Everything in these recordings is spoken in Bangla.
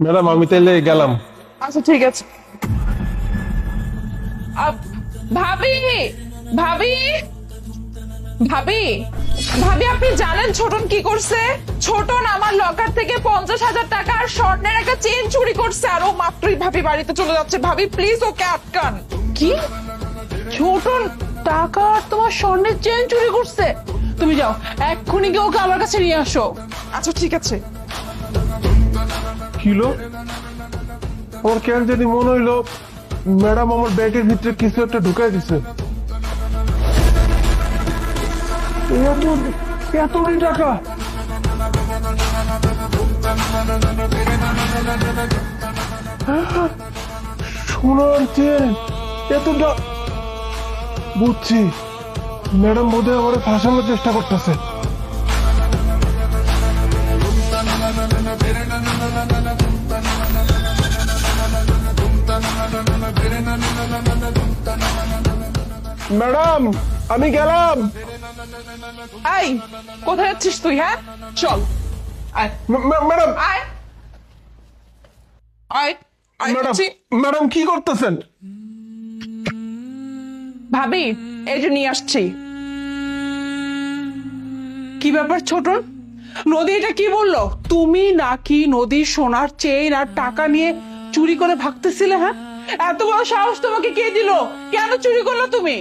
ম্যাডাম আমি তাইলে গেলাম। আচ্ছা ঠিক আছে। আপ- ভাবি, ভাবি, ভাবি, ভাবি, আপনি জানেন ছোটন কি করছে? ছোটন আমার লকার থেকে 50,000 টাকা আর স্বর্ণের একটা চেন চুরি করছে, আর ও মাত্রই ভাবি বাড়িতে চলে যাচ্ছে। ভাবি প্লিজ ওকে আটকান। কি? ছোটন টাকা আর তোমার স্বর্ণের চেন চুরি করছে? তুমি যাও, এক্ষুনি গিয়ে ওকে আমার কাছে নিয়ে আসো। আচ্ছা ঠিক আছে। কিলো আমার কেন জানি মনে হইলো ম্যাডাম আমার ব্যাগের ভিতরে কিছু একটা ঢুকাই দিছে। এতগুলি টাকা! সোনার চেন! এতটা! বুঝছি, ম্যাডাম বোধহয় আমার ফাঁসানোর চেষ্টা করতেছে। ম্যাডাম আমি গেলাম। এই, কোথায় যাচ্ছিস তুই? হ্যাঁ চল, আয় ম্যাডাম, আয় আয় আয় ম্যাডাম, বলছি। ম্যাডাম কি করতেছেন? ভাবি, এই যে নিয়ে আসছি। কি ব্যাপার ছোটন? নদী এটা কি বললো? তুমি নাকি নদীর সোনার চেইন আর টাকা নিয়ে চুরি করে ভাগতেছিলে? হ্যাঁ, এত বড় সাহস তোমাকে কে দিল? কেন চুরি করলো তুমি?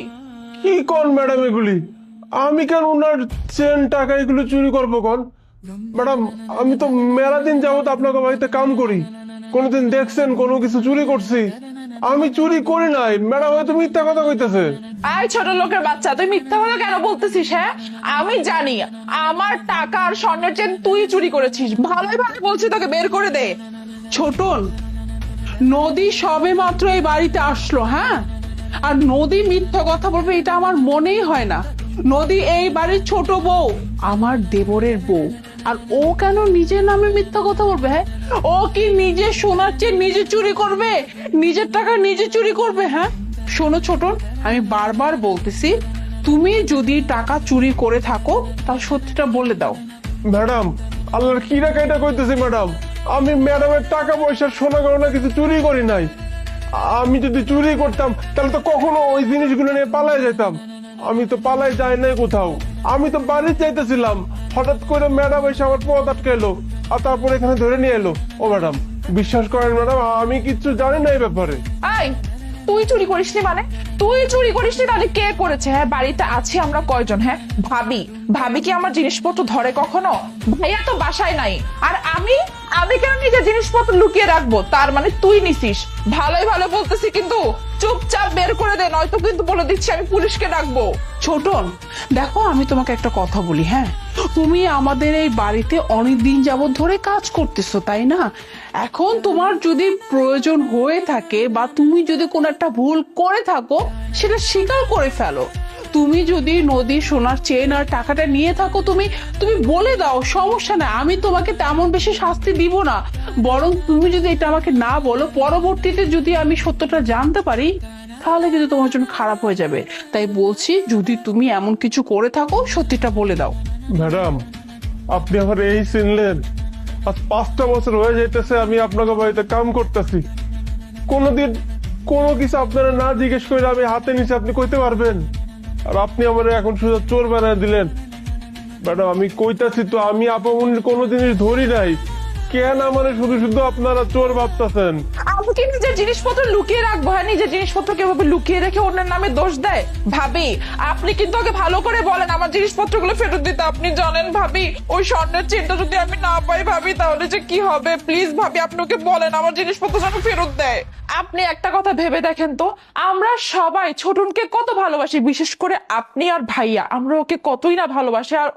কি কোন ম্যাডাম এগুলি? আমি কেন ওনার চেন টাকা এগুলো চুরি করবো কোন? ম্যাডাম আমি তো মেলা দিন যাবত আপনাকে বাড়িতে কাম করি, কোনোদিন দেখছেন কোনো কিছু চুরি করছি? আমি চুরি করি নাই ম্যাডাম, হয়তো মিথ্যা কথা কইতেছে। আয় ছোট লোকের বাচ্চা, তুই মিথ্যা কথা কেন বলতেছিস? হ্যাঁ, আমি জানি আমার টাকা আর স্বর্ণের চেন তুই চুরি করেছিস। ভালোই ভালো বলছি, তোকে বের করে দে। ছোটন, নদী সবে মাত্র এই বাড়িতে আসলো, হ্যাঁ, আর নদী মিথ্যা কথা বলবে এটা আমার মনেই হয় না। নদী এই বাড়ির ছোট বউ, আমার দেবরের বউ, আর ও কেন নিজের নামে মিথ্যা কথা বলবে? হ্যাঁ, ও কি নিজে সোনার চেয়ে নিজে চুরি করবে? নিজের টাকা নিজে চুরি করবে? হ্যাঁ, শোনো ছোটন, আমি বারবার বলতেছি, তুমি যদি টাকা চুরি করে থাকো তাহলে সত্যিটা বলে দাও। ম্যাডাম আল্লাহর কি রাখা এটা কইতেছি ম্যাডাম, আমি ম্যাডামের টাকা পয়সা সোনা গয়না কিছু চুরি করি নাই। আমি যদি চুরি করতাম তাহলে তো কখনো ওই জিনিসগুলো নিয়ে পালাই যেতাম। আমি তো পালাই যাই নাই কোথাও, আমি তো বাড়ি যাইতেছিলাম, হঠাৎ করে ম্যাডাম এসে আমার পথ আটকাইলো আর তারপর এখানে ধরে নিয়ে এলো। ও ম্যাডাম বিশ্বাস করেন ম্যাডাম, আমি কিচ্ছু জানি না এই ব্যাপারে। আই, তুই চুরি করিসনি মানে? তুই চুরি করিসনি তাহলে কে করেছে? হ্যাঁ, বাড়িতে আছি আমরা কয়জন? হ্যাঁ, ভাবি, ভাবি কি আমার জিনিসপত্র ধরে কখনো? ভাইয়া তো বাসায় নাই, আর আমি, আমি কেন নিজের জিনিসপত্র লুকিয়ে রাখবো? তার মানে তুই নিছিস? ভালোই ভালো বলতেছি, কিন্তু চুপচাপ বের করে দে, নয়তো কিন্তু বলে দিচ্ছি আমি পুলিশকে ডাকবো। ছোটন, দেখো আমি তোমাকে একটা কথা বলি, হ্যাঁ, তুমি আমাদের এই বাড়িতে অনেক দিন যাবত ধরে কাজ করতেছো, তাই না? এখন তোমার যদি প্রয়োজন হয়ে থাকে বা তুমি যদি কোনো একটা ভুল করে থাকো, সেটা স্বীকার করে ফেলো। তুমি যদি নদীর সোনার চেন আর টাকাটা নিয়ে থাকো, তুমি তুমি বলে দাও, সমস্যা নাই, আমি তোমাকে তেমন বেশি শাস্তি দিব না। বরং তুমি যদি এটা আমাকে না বলো, পরবর্তীতে যদি আমি সত্যটা জানতে পারি, তাহলে কিন্তু তোমার জন্য খারাপ হয়ে যাবে। তাই বলছি, যদি তুমি এমন কিছু করে থাকো সত্যিটা বলে দাও। ম্যাডাম আপনি আমার এই চিনলেন? আজ 5টা বছর হয়ে যাইতেছে আমি আপনাকে বাড়িতে কাম করতেছি, কোনোদিন কোনো কিছু আপনারা না জিজ্ঞেস করে আমি হাতে নিচে আপনি কইতে পারবেন? আর আপনি আমার এখন শুধু চোর বানায় দিলেন। ম্যাডাম আমি কইতাছি তো আমি আপামনির কোনো জিনিস ধরি নাই, কেন আমার শুধু শুধু আপনারা চোর ভাবতেছেন? আমি কি নিজের জিনিসপত্র লুকিয়ে রাখবো? হ্যাঁ, নিজের জিনিসপত্র কিভাবে লুকিয়ে রেখে অন্যের নামে দোষ দেয়? ভাবি, আপনি কিন্তু ওকে ভালো করে বলেন আমার জিনিসপত্রগুলো ফেরত দিতে। আপনি জানেন ভাবি, ওই স্বর্ণের চেনটা যদি আমি না পাই ভাবি, তাহলে যে কি হবে? প্লিজ ভাবি, আপনি ওকে বলেন আমার জিনিসপত্র যেন ফেরত দেয়। আপনি একটা কথা ভেবে দেখেন তো, আমরা সবাই ছোটনকে কত ভালোবাসি, বিশেষ করে আপনি আর ভাইয়া, আমরা ওকে কতই না ভালোবাসি। আর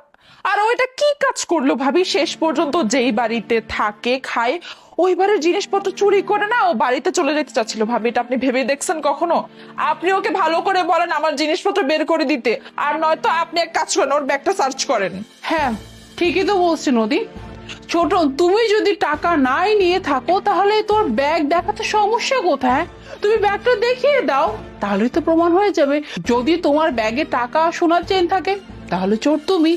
আর ওইটা কি কাজ করলো ভাবি? শেষ পর্যন্ত যেই বাড়িতে থাকে খায়, ওই বাড়ির জিনিসপত্র চুরি করে না ও বাড়িতে চলে যেতে চাচ্ছিল। ভাবি, এটা আপনি ভেবে দেখছেন কখনো? আপনি ওকে ভালো করে বলেন আমার জিনিসপত্র বের করে দিতে, আর নয়তো আপনি এক কাজ করেন, ওর ব্যাগটা সার্চ করেন। হ্যাঁ, ঠিকই তো বলছি নদী। ছোট, তুমি যদি টাকা নাই নিয়ে থাকো তাহলে তোর ব্যাগ দেখাতে সমস্যা কোথায়? তুমি ব্যাগটা দেখিয়ে দাও, তাহলেই তো প্রমাণ হয়ে যাবে। যদি তোমার ব্যাগে টাকা সোনার চেন থাকে তাহলে চোর তুমি,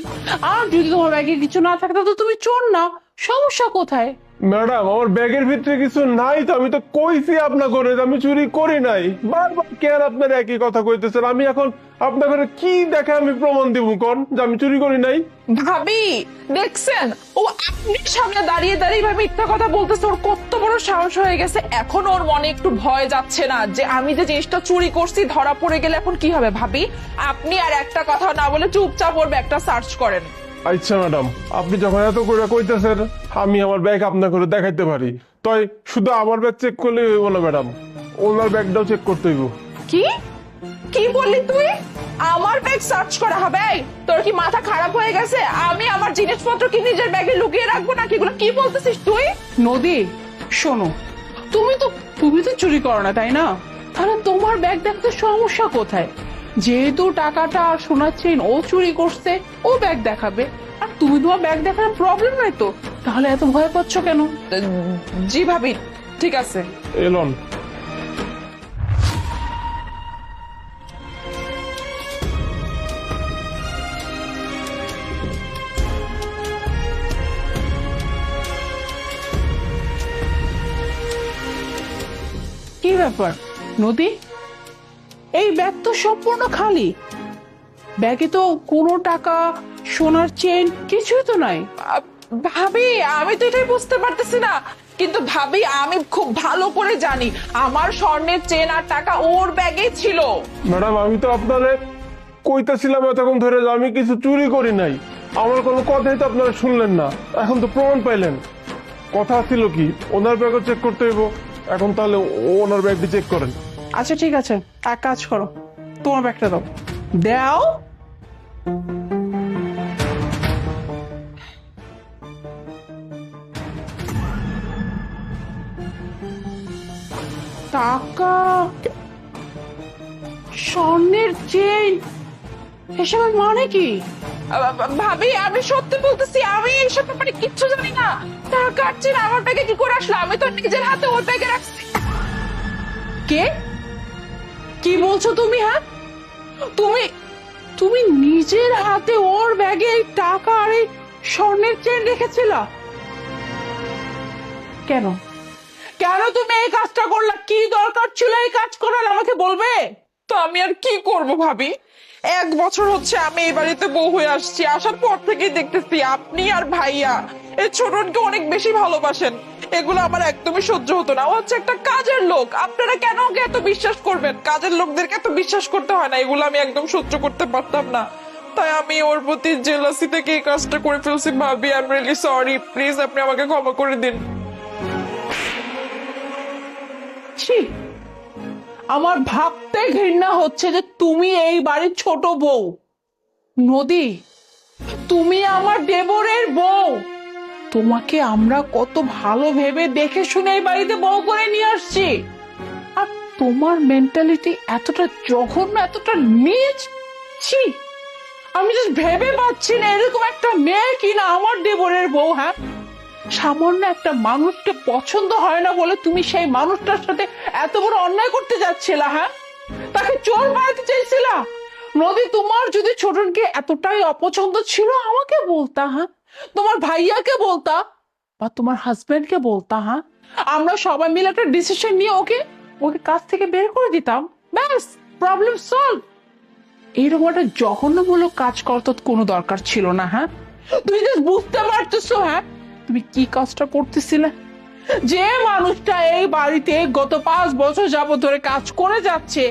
আর যদি তোমার ব্যাগে কিছু না থাকে তাহলে তুমি চোর না। সমস্যা কোথায়? ম্যাডাম আমার ব্যাগের ভিতরে কিছু নাই তো, আমি তো কইছি আপনার করে আমি চুরি করি নাই। বারবার কেন আপনার একই কথা কইতেছেন? আমি এখন আপনার ঘরে কি দেখে আমি প্রমাণ দিব কোন যে আমি চুরি করি নাই? ভাবি দেখছেন, ও আপনি সামনে দাঁড়িয়ে দাঁড়িয়ে ভাবে মিথ্যা কথা বলতেছে, ওর কত বড় সাহস হয়ে গেছে। এখন ওর মনে একটু ভয় যাচ্ছে না যে আমি যে জিনিসটা চুরি করছি ধরা পড়ে গেলে এখন কি হবে? ভাবি আপনি আর একটা কথা না বলে চুপচাপ ওর ব্যাগটা সার্চ করেন। আচ্ছা ম্যাডাম, আপনি যখন এত করে কইতেছেন আমি আমার ব্যাগ আপনার করে দেখাইতে পারি, তাই শুধু আমার ব্যাগ চেক করলে হইব না ম্যাডাম, ওনার ব্যাগটাও চেক করতে হইব। কি কি বললি তুই? আমার ব্যাগ সার্চ করা হবে? এই, তোর কি মাথা খারাপ হয়ে গেছে? আমি আমার জিনিসপত্র কি নিজের ব্যাগে লুকিয়ে রাখবো নাকি? এগুলো কি বলতেছিস তুই? নদী শোনো, তুমি তো চুরি করো না তাই না? তাহলে তোমার ব্যাগ দেখতে সমস্যা কোথায়? যেহেতু টাকাটা আর সোনার চেইন ও চুরি করছে, ও ব্যাগ দেখাবে, আর তুমি তোমার ব্যাগ দেখার প্রবলেম নাই তো, তাহলে এত ভয় পাচ্ছ কেন? জি ভাবি, ঠিক আছে। এলন, কি ব্যাপার নদী, এই ব্যাগ তো সম্পূর্ণ খালি, ব্যাগে তো কোনো টাকা সোনার চেইন কিছুই তো নাই। ভাবি আমি তো এটাই বুঝতে পারতেছি না, কিন্তু ভাবি আমি খুব ভালো করে জানি আমার স্বর্ণের চেন আর টাকা ওর ব্যাগে ছিল। ম্যাডাম আমি তো আপনারে কইতাছিলাম এতক্ষণ ধরে যে আমি কিছু চুরি করি নাই, আমার কোনো কথাই তো আপনারা শুনলেন না, এখন তো প্রমাণ পাইলেন। কথা ছিল কি ওনার ব্যাগও চেক করতে হইব, এখন তাহলে ওনার ব্যাগটি চেক করেন। আচ্ছা ঠিক আছে, এক কাজ করো, তোমার ব্যাগটা দাও। দাও। টাকা, স্বর্ণের চেইন, এসবের মানে কি? ভাবি আমি সত্যি বলতেছি, আমি এইসব ব্যাপারে কিচ্ছু জানি না। টাকা চেন আমার ব্যাগে কি করে আসলো? আমি তো নিজের হাতে ওর ব্যাগে রাখছি। কে? কি বলছো তুমি? হ্যাঁ, তুমি তুমি নিজের হাতে ওর ব্যাগে এই টাকা আর এই স্বর্ণের চেন রেখেছিলা? কেন কেন তুমি এই কাজটা করলা? কি দরকার ছিল এই কাজ করার, আমাকে বলবে? তো আমি আর কি করব ভাবি? 1 বছর হচ্ছে আমি এই বাড়িতে বউ হয়ে আসছি, আসার পর থেকেই দেখতেছি আপনি আর ভাইয়া এই ছোটনকে অনেক বেশি ভালোবাসেন। এগুলো আমার একদমই সহ্য হতো না। ও হচ্ছে একটা কাজের লোক, আপনারা কেন ওকে এত বিশ্বাস করবেন? কাজের লোকদেরকে এত বিশ্বাস করতে হয় না, এগুলো আমি একদম সহ্য করতে পারতাম না। তাই আমি ওর প্রতি জেলাসি থেকে এই কাজটা করে ফেলছি। ভাবি I am really sorry, please আপনি আমাকে ক্ষমা করে দিন। ছি, আমার ভাবতে ঘৃণা হচ্ছে যে তুমি এই বাড়ির ছোট বউ। নদী, তুমি আমার দেবরের বউ, তোমাকে আমরা কত ভালো ভেবে দেখে শুনে এই বাড়িতে বউ করে নিয়ে আসছি, আর তোমার মেন্টালিটি এতটা জঘন্য, এতটা নীচ। ছি, আমি জাস্ট ভেবে পাচ্ছি না এরকম একটা মেয়ে কিনা আমার দেবরের বউ। হ্যাঁ, সামান্য একটা মানুষকে পছন্দ হয় না বলে তুমি সেই মানুষটার সাথে এত বড় অন্যায় করতে যাচ্ছিলা? হ্যাঁ, তাকে চোর বানাতে চাইছিলা? নদী, তোমার যদি ছোটনকে এতটাই অপছন্দ ছিল আমাকে বলতা, হ্যাঁ, তোমার ভাইয়াকে বলতা, বা তোমার হাজবেন্ডকে বলতা, হ্যাঁ, আমরা সবাই মিলে একটা ডিসিশন নিয়ে ওকে ওকে কাজ থেকে বের করে দিতাম, ব্যাস, প্রবলেম সলভ। এইরকম একটা জঘন্যমূলক কাজ করতে কোনো দরকার ছিল না। হ্যাঁ, তুমি জাস্ট বুঝতে পারতেছো? হ্যাঁ, তুমি কি কাজটা করতেছিলে? যে মানুষটা এই বাড়িতে গত 5 বছর যাবত ধরে কাজ করে যাচ্ছে,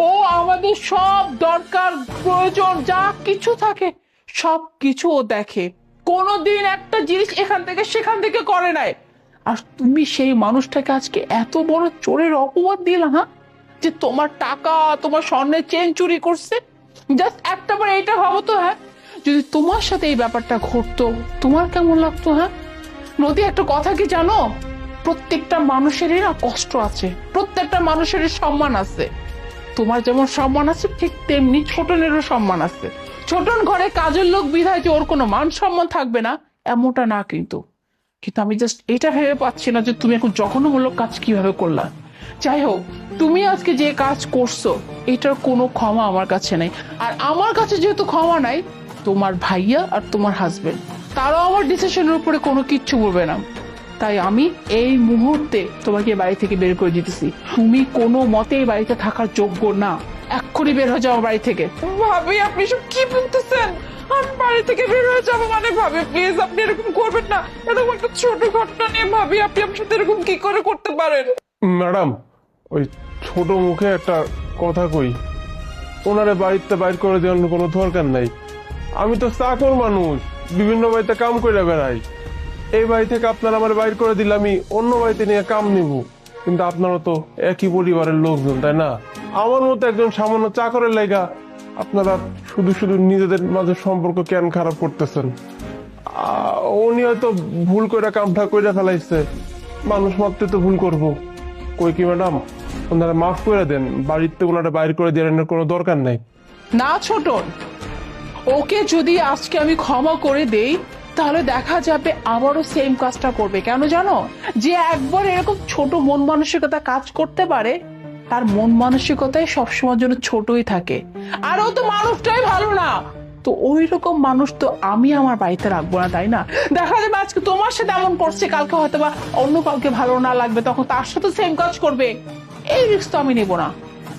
ও আমাদের সব দরকার প্রয়োজন যা কিছু থাকে সব কিছু ও দেখে, কোনোদিন একটা জিনিস এখান থেকে সেখান থেকে করে নাই। আর তুমি সেই মানুষটাকে আজকে এত বড় চোরের অপবাদ দিলা? হ্যাঁ, যে তোমার টাকা, তোমার স্বর্ণের চেন চুরি করছে। জাস্ট একটা বার এইটা ভাবো তো, হ্যাঁ, যদি তোমার সাথে এই ব্যাপারটা ঘটতো তোমার কেমন লাগতো? হ্যাঁ নদী, একটা কথা কি জানো, প্রত্যেকটা মানুষেরই না কষ্ট আছে, প্রত্যেকটা মানুষেরই সম্মান আছে। তোমার যেমন সম্মান আছে ঠিক তেমনি ছোটনেরও সম্মান আছে। ছোটন ঘরে কাজের লোক বিধায় যে ওর কোনো মান সম্মান থাকবে না এমনটা না, কিন্তু কিন্তু আমি জাস্ট এটা ভেবে পাচ্ছি না যে তুমি এখন জঘন্যমূলক কাজ কিভাবে করলা। যাই হোক, তুমি আজকে যে কাজ করছো এটার কোনো ক্ষমা আমার কাছে নেই, আর আমার কাছে যেহেতু ক্ষমা নাই, তোমার ভাইয়া আর তোমার হাজবেন্ড তারাও আমার ডিসিশনের উপরে কোনো কিচ্ছু বলবে না। তাই আমি এই মুহূর্তে তোমাকে বাড়ি থেকে বের করে দিতেছি। তুমি কোনো মতে এই বাড়িতে থাকার যোগ্য না। এক্ষুনি বের হয়ে যাও বাড়ি থেকে। ভাবি আপনি সব কি বলতেছেন? আমি বাড়ি থেকে বের হয়ে যাবো মানে? ভাবি প্লিজ আপনি এরকম করবেন না। এরকম একটা ছোট ঘটনা নিয়ে ভাবি আপনি আমার সাথে এরকম কি করে করতে পারেন? ম্যাডাম, ওই ছোট মুখে একটা কথা কই, ওনারে বাড়িতে বাইর করে দেওয়ার কোনো দরকার নাই। আমি তো চাকর মানুষ, বিভিন্ন বাড়িতে কাম করে বেড়াই। এই বাড়ি থেকে আপনারা আমার বাইর করে দিলে আমি অন্য বাড়িতে নিয়ে কাম নিব, কিন্তু আপনারা তো একই পরিবারের লোকজন, তাই না? আমার মতো একজন সামান্য চাকরের লাইগা আপনারা শুধু শুধু নিজেদের মাঝে সম্পর্ক কেন খারাপ করতেছেন? উনি হয়তো ভুল করে কামটা কইরা ফেলাইছে, মানুষ মাত্রই তো ভুল করবো। কই কি ম্যাডাম, ওনারা মাফ করে দেন, বাড়িতে ওনারা বাইর করে দেওয়ার কোনো দরকার নাই। না ছোটন, ওকে যদি আজকে আমি ক্ষমা করে দেই তাহলে দেখা যাবে আবারও সেম কাজটা করবে। কেন জানো? যে একবার এরকম ছোট মন মানসিকতা কাজ করতে পারে, তার মন মানসিকতায় সবসময় জন্য ছোটই থাকে। আর ও তো মানুষটাই ভালো না, তো ওই রকম মানুষ তো আমি আমার বাড়িতে রাখবো না, তাই না? দেখা যাবে আজকে তোমার সাথে এমন করছে, কালকে হয়তো বা অন্য কাউকে ভালো না লাগবে, তখন তার সাথে সেম কাজ করবে। এই রিস্ক তো আমি নেব না।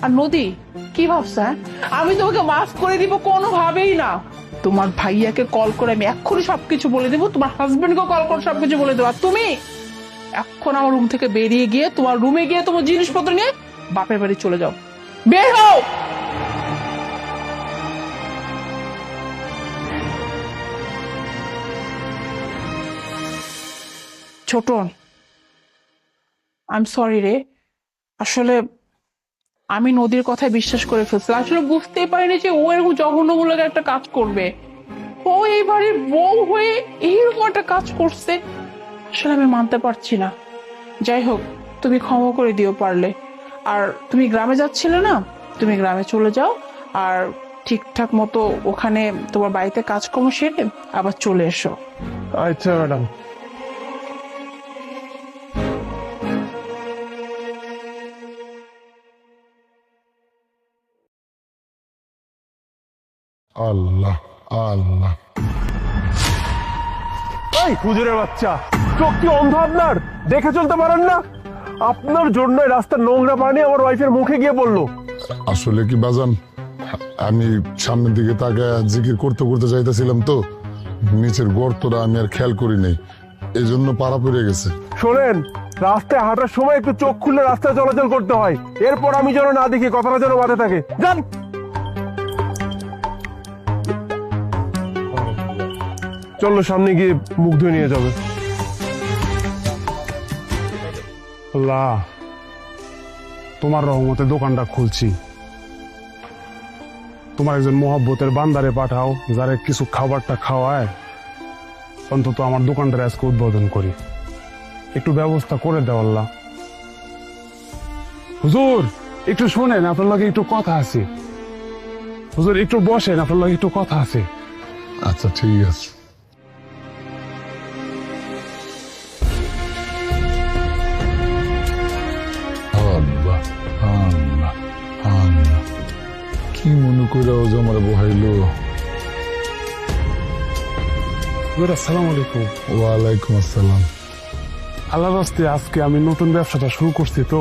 আর নদী, কি ভাবছ? আমি তোমাকে মাফ করে দিব? কোনোভাবেই না। তোমার ভাইয়াকে কল করে আমি এক্ষুনি সবকিছু বলে দেবো, তোমার হাজবেন্ডকে কল করে সবকিছু বলে দেবো। আর তুমি এখন আমার রুম থেকে বেরিয়ে গিয়ে তোমার রুমে গিয়ে তোমার জিনিসপত্র নিয়ে বাপের বাড়ি চলে যাও। বের হও। ছোটন, আই এম সরি রে। আসলে আমি নদীর কথায় বিশ্বাস করে ফেলছিলাম। আসলে বুঝতেই পারিনি যে ও এরকম জঘন্যমূলক একটা কাজ করবে। ও এই বাড়ির বউ হয়ে এইরকম একটা কাজ করছে, আসলে আমি মানতে পারছি না। যাই হোক, তুমি ক্ষমা করে দিও পারলে। আর তুমি গ্রামে যাচ্ছিলে না, তুমি গ্রামে চলে যাও, আর ঠিকঠাক মতো ওখানে তোমার বাড়িতে কাজকর্ম সেরে আবার চলে এসো। আচ্ছা ম্যাডাম। আল্লাহ আল্লাহ, এই হুজুরের বাচ্চা, চোখ কি অন্ধ আপনার? দেখে চলতে পারেন না? আপনার জন্য রাস্তার নোংরা পানি আমার ওয়াইফের মুখে গিয়ে পড়লো। আসলে কি বাজান, আমি সামনের দিকে তাকায় জিকির করতে করতে যাইতেছিলাম, তো নিচের গর্তটা আমি আর খেয়াল করি নাই, এই জন্য পাড়া পড়ে গেছে। শোনেন, রাস্তায় হাঁটার সময় একটু চোখ খুলে রাস্তায় চলাচল করতে হয়, এরপর আমি যেন না দেখি, কথাটা যেন মাথায় থাকে। যান। চলো সামনে গিয়ে মুখ ধুয়ে নিয়ে যাবে। আল্লাহ, তোমার রহমতে দোকানটা খুলছি, তোমার একজন মহব্বতের বান্দারে পাঠাও যারা কিছু খাবারটা খাওয়ায়, অন্তত আমার দোকানটা আজকে উদ্বোধন করি। একটু ব্যবস্থা করে দাও আল্লাহ। হুজুর, একটু শোনেন, আপনার লগে একটু কথা আছে। হুজুর একটু বসেন, আপনার লগে একটু কথা আছে। আচ্ছা ঠিক আছে। আল্লাহ আল্লাহ আল্লাহ, কি মনে করে ও যে আমার বহাইলো। হুজুর আসসালামু আলাইকুম। ওয়ালাইকুম আসসালাম। আল্লাহর রাস্তে আজকে আমি নতুন ব্যবসাটা শুরু করছি, তো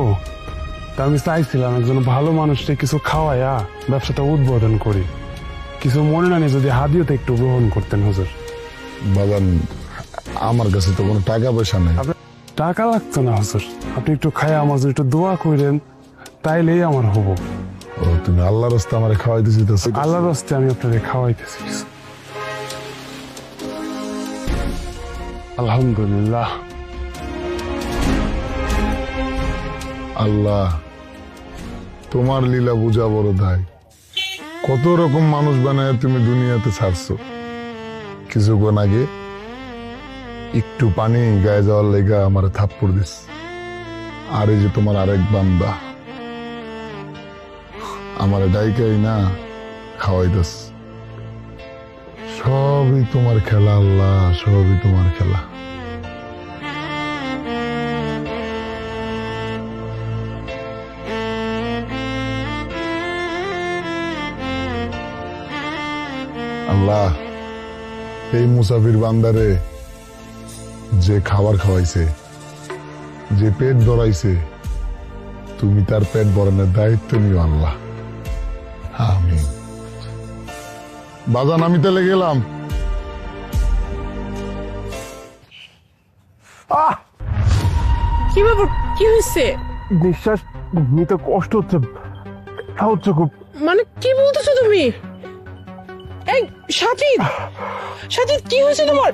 তা আমি চাইছিলাম একজন ভালো মানুষকে কিছু খাওয়াইয়া ব্যবসাটা উদ্বোধন করি। কিছু মনে না নিয়ে যদি হাদিয়তে একটু গ্রহণ করতেন হুজুর। বাজান, আমার কাছে তো কোনো টাকা পয়সা নেই। টাকা লাগতো না হুজুর, আপনি একটু খাই আমার জন্য একটু দোয়া করেন, তাইলেই আমার হব। ও, তুমি আল্লাহর রাস্তায় আমার খাওয়াইতে চাইতেছো? আল্লাহর রাস্তে আমি আপনাদের খাওয়াইতেছি কিছু। আলহামদুলিল্লাহ। আল্লাহ, তোমার লীলা বুঝা বড় দায়। কত রকম মানুষ বানায় তুমি দুনিয়াতে ছাড়ছো। কিছুক্ষণ আগে একটু পানি গায়ে যাওয়ার লেগা আমার থাপ্পড় দিস, আর এই যে তোমার আরেক বান্দা আমার ডাইকাই না খাওয়াইতেস। সবই তোমার খেলা আল্লাহ, সবই তোমার খেলা। আল্লাহ, এই মুসাফির বান্দারে যে খাবার খাওয়াইছে যে পেট ভরাইছে তুমি তার পেট ভরানোর দায়িত্ব নিও আল্লাহ। আমিন। বাজান আমি তাহলে গেলাম। কি ব্যাপার, কি হয়েছে? নিঃশ্বাস নিতে কষ্ট হচ্ছে, ব্যথা হচ্ছে খুব। মানে কি বলতেছো তুমি? এই সাজিদ, সাজিদ কি হয়েছে তোমার?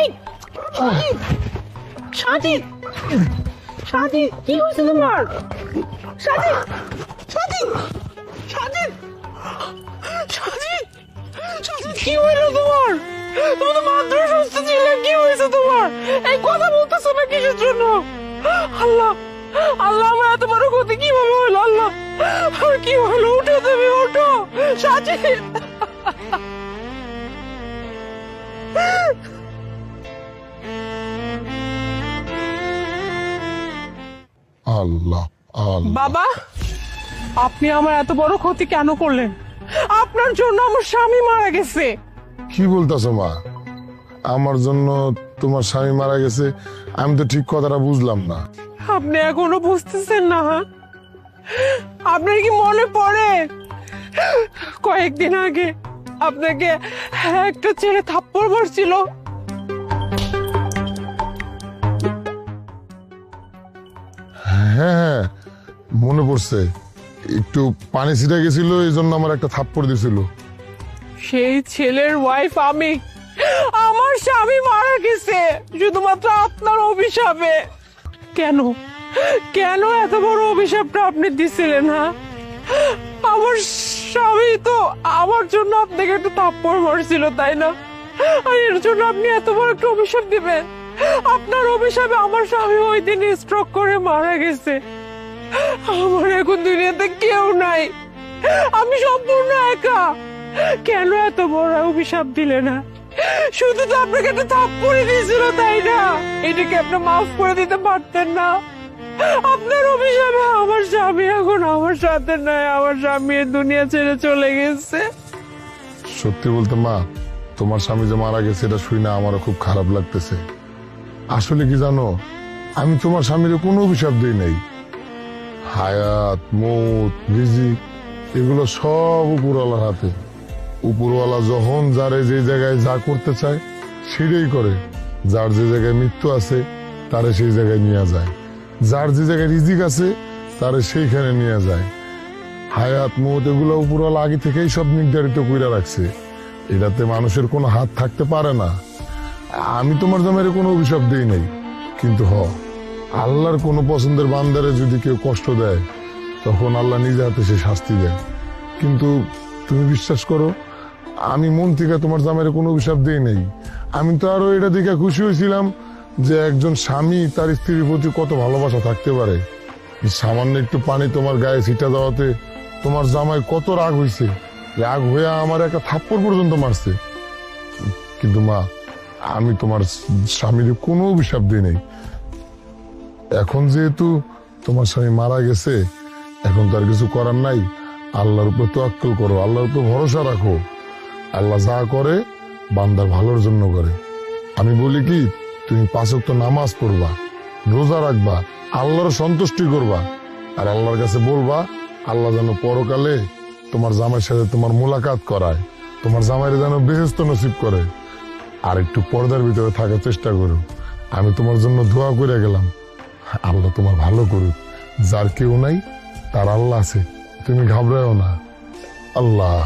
এই সাজিদ, সাজিদ, সাজিদ কি হয়েছে তোমার? সাজিদ, সাজিদ, সাজিদ, সাজিদ, সাজিদ কি হইলো তোমার? তুমি তো মাত্র সুস্থ ছিলে, কি হয়েছে তোমার? এই কথা বলতেছো না কিসের জন্য? আল্লাহ, আল্লাহ আমার এত বড় ক্ষতি কিভাবে হলো? আল্লাহ আর কি হলো? উঠো তুমি, উঠো সাজিদ। আল্লাহ আল্লাহ। বাবা, আপনি আমার এত বড় ক্ষতি কেন করলেন? আপনার জন্য আমার স্বামী মারা গেছে। কি বলতেছো মা? আমার জন্য তোমার স্বামী মারা গেছে? আমি তো ঠিক কথাটা বুঝলাম না। আপনি এখনো বুঝতেছেন না? হ্যাঁ? আপনার কি মনে পড়ে কয়েকদিন আগে আপনাকে একটা ছেলে থাপ্পড় মারছিল? হ্যাঁ, মনে পড়ছে। একটু পানি ছিটে গেছিল, এই জন্য আমার একটা থাপ্পড় দিছিল। সেই ছেলের ওয়াইফ আমি। আমার স্বামী মারা গেছে শুধুমাত্র আপনার অভিশাপে। কেন, কেন এত বড় অভিশাপটা আপনি দিছিলেন? হ্যাঁ, আমার স্বামী তো আমার জন্য আপনাকে একটা থাপ্পড় মারছিল, তাই না? আর এর জন্য আপনি এত বড় একটা অভিশাপ দিবেন? আপনার অভিশাপে আমার স্বামী ওই দিন স্ট্রোক করে মারা গেছে। আমার এখন দুনিয়াতে কেউ নাই, আমি সম্পূর্ণ একা। কেন এত বড় অভিশাপ দিলে না? শুধু তো আপনাকে একটা থাপ্পড়ই দিয়েছিল, তাই না? এটাকে আপনি মাফ করে দিতে পারতেন না? আপনার অভিশাপে আমার স্বামী এখন আমার সাথে নাই, আমার স্বামী এই দুনিয়া ছেড়ে চলে গেছে। সত্যি বলতে মা, তোমার স্বামী যে মারা গেছে এটা শুই না আমারও খুব খারাপ লাগতেছে। আসলে কি জানো, আমি তোমার স্বামীর কোনো অভিশাপ দিই নাই। হায়াত, মৌত, রিজিক এগুলো সব উপরওয়ালার হাতে। উপরওয়ালা যখন যারে যে জায়গায় যা করতে চায় সেটাই করে। যার যে জায়গায় মৃত্যু আছে তারে সেই জায়গায় নিয়ে যায়, যার যে জায়গায় রিজিক আছে তারে সেইখানে নিয়ে যায়। হায়াত, মৌত এগুলো উপরওয়ালা আগে থেকেই সব নির্ধারিত কইরা রাখছে। এটাতে মানুষের কোনো হাত থাকতে পারে না। আমি তোমার জামাইরে কোনো অভিশাপ দিই নাই, কিন্তু আল্লাহর কোনো পছন্দের বান্দারে যদি কেউ কষ্ট দেয় তখন আল্লাহ নিজে হাতে সে শাস্তি দেয়। কিন্তু তুমি বিশ্বাস করো, আমি মন থেকে তোমার জামাইরে কোনো অভিশাপ দিই নাই। আমি তো আরো এটা দেখে খুশি হয়েছিলাম যে একজন স্বামী তার স্ত্রীর প্রতি কত ভালোবাসা থাকতে পারে। সামান্য একটু পানি তোমার গায়ে ছিটা দেওয়াতে তোমার জামাই কত রাগ হয়েছে, রাগ হয়ে আমার একটা থাপ্পড় পর্যন্ত মারছে। কিন্তু মা, আমি তোমার স্বামীর কোনো অভিশাপ দিই নাই। এখন যেহেতু তোমার স্বামী মারা গেছে, এখন তার কিছু করার নাই। আল্লাহর উপর তাওয়াক্কুল করো, আল্লাহর উপর ভরসা রাখো। আল্লাহ যা করে বান্দার ভালোর জন্য করে। আমি বলি কি, তুমি 5 ওয়াক্ত নামাজ পড়বা, রোজা রাখবা, আল্লাহর সন্তুষ্টি করবা, আর আল্লাহর কাছে বলবা আল্লাহ যেন পরকালে তোমার জামাইয়ের সাথে তোমার মোলাকাত করায়, তোমার জামাইয়ের যেন বেহেশত নসিব করে। আর একটু পর্দার ভিতরে থাকার চেষ্টা করো। আমি তোমার জন্য দোয়া করে গেলাম, আল্লাহ তোমার ভালো করুক। যার কেউ নাই তার আল্লাহ আছে, তুমি ঘাবড়াও না। আল্লাহ